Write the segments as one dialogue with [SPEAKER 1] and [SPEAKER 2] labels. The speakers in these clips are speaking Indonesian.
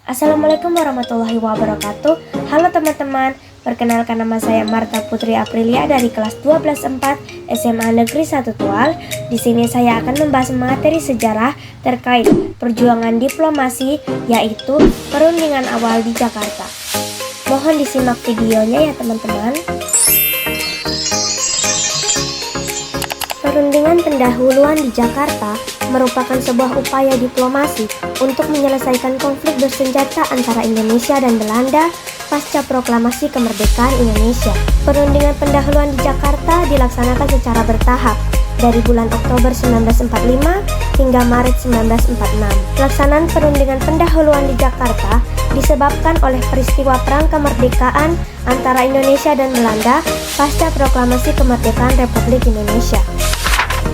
[SPEAKER 1] Assalamualaikum warahmatullahi wabarakatuh. Halo teman-teman, perkenalkan nama saya Marta Putri Aprilia dari kelas 12/4 SMA Negeri 1 Tual. Di sini saya akan membahas materi sejarah terkait perjuangan diplomasi, yaitu perundingan awal di Jakarta. Mohon disimak videonya ya teman-teman. Perundingan pendahuluan di Jakarta merupakan sebuah upaya diplomasi untuk menyelesaikan konflik bersenjata antara Indonesia dan Belanda pasca proklamasi kemerdekaan Indonesia. Perundingan pendahuluan di Jakarta dilaksanakan secara bertahap dari bulan Oktober 1945 hingga Maret 1946. Pelaksanaan perundingan pendahuluan di Jakarta disebabkan oleh peristiwa perang kemerdekaan antara Indonesia dan Belanda pasca proklamasi kemerdekaan Republik Indonesia.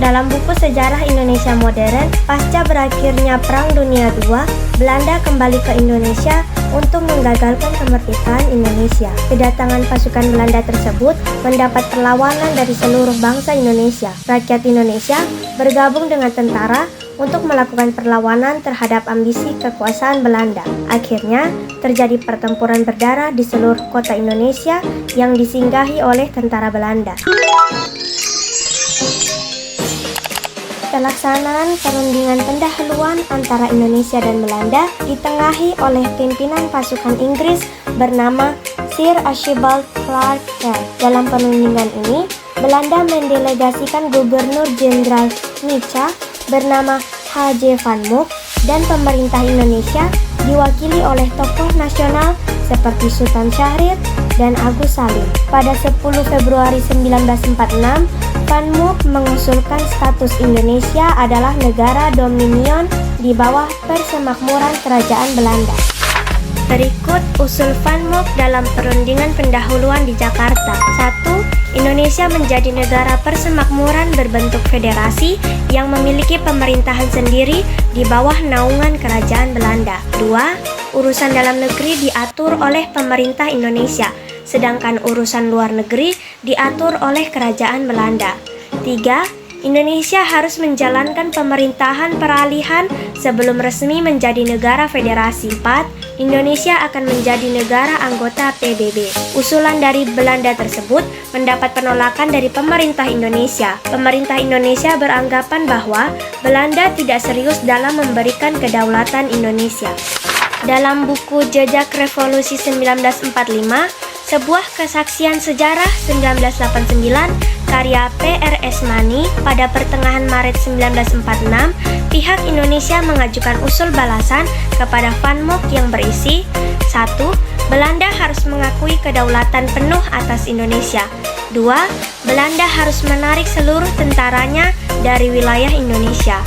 [SPEAKER 1] Dalam buku Sejarah Indonesia Modern, pasca berakhirnya Perang Dunia II, Belanda kembali ke Indonesia untuk menggagalkan kemerdekaan Indonesia. Kedatangan pasukan Belanda tersebut mendapat perlawanan dari seluruh bangsa Indonesia. Rakyat Indonesia bergabung dengan tentara untuk melakukan perlawanan terhadap ambisi kekuasaan Belanda. Akhirnya, terjadi pertempuran berdarah di seluruh kota Indonesia yang disinggahi oleh tentara Belanda. Pelaksanaan perundingan pendahuluan antara Indonesia dan Belanda ditengahi oleh pimpinan pasukan Inggris bernama Sir Archibald Clarke Quay. Dalam perundingan ini, Belanda mendelegasikan Gubernur Jenderal Mica bernama H.J. Van Mook dan pemerintah Indonesia diwakili oleh tokoh nasional seperti Sultan Syahrir dan Agus Salim. Pada 10 Februari 1946, Van Mook mengusulkan status Indonesia adalah negara dominion di bawah persemakmuran kerajaan Belanda. Berikut usul Van Mook dalam perundingan pendahuluan di Jakarta. 1. Indonesia menjadi negara persemakmuran berbentuk federasi yang memiliki pemerintahan sendiri di bawah naungan kerajaan Belanda. 2. Urusan dalam negeri diatur oleh pemerintah Indonesia, sedangkan urusan luar negeri diatur oleh kerajaan Belanda. 3. Indonesia harus menjalankan pemerintahan peralihan sebelum resmi menjadi negara federasi. 4. Indonesia akan menjadi negara anggota PBB. Usulan dari Belanda tersebut mendapat penolakan dari pemerintah Indonesia. Pemerintah Indonesia beranggapan bahwa Belanda tidak serius dalam memberikan kedaulatan Indonesia. Dalam buku Jejak Revolusi 1945, sebuah kesaksian sejarah 1989 karya P.R.S. Mani, pada pertengahan Maret 1946, pihak Indonesia mengajukan usul balasan kepada Van Mook yang berisi 1. Belanda harus mengakui kedaulatan penuh atas Indonesia. 2. Belanda harus menarik seluruh tentaranya dari wilayah Indonesia.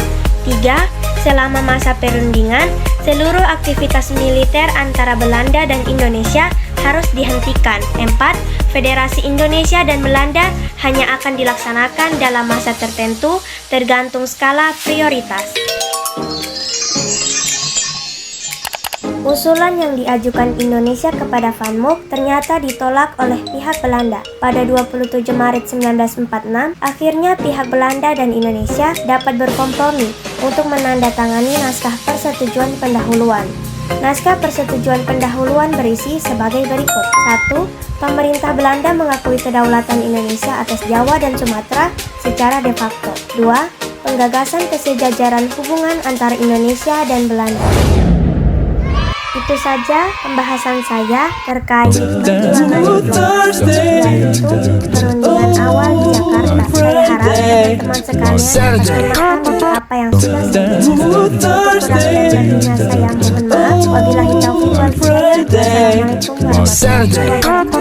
[SPEAKER 1] 3. Selama masa perundingan, seluruh aktivitas militer antara Belanda dan Indonesia harus dihentikan. 4. Federasi Indonesia dan Belanda hanya akan dilaksanakan dalam masa tertentu tergantung skala prioritas. Usulan yang diajukan Indonesia kepada Van Mook ternyata ditolak oleh pihak Belanda. Pada 27 Maret 1946, akhirnya pihak Belanda dan Indonesia dapat berkompromi untuk menandatangani naskah persetujuan pendahuluan. Naskah persetujuan pendahuluan berisi sebagai berikut. 1. Pemerintah Belanda mengakui kedaulatan Indonesia atas Jawa dan Sumatera secara de facto. 2. Penggagasan kesejajaran hubungan antara Indonesia dan Belanda. Itu saja pembahasan saya terkait perjuangan diplomasi, yaitu perundingan awal di Jakarta. Saya harap teman-teman sekalian akan melakukan apa yang sudah saya jelaskan. Kurang dan lebihnya saya mohon maaf. Wabillahi taufiq wal hidayah. Wassalamualaikum warahmatullahi wabarakatuh.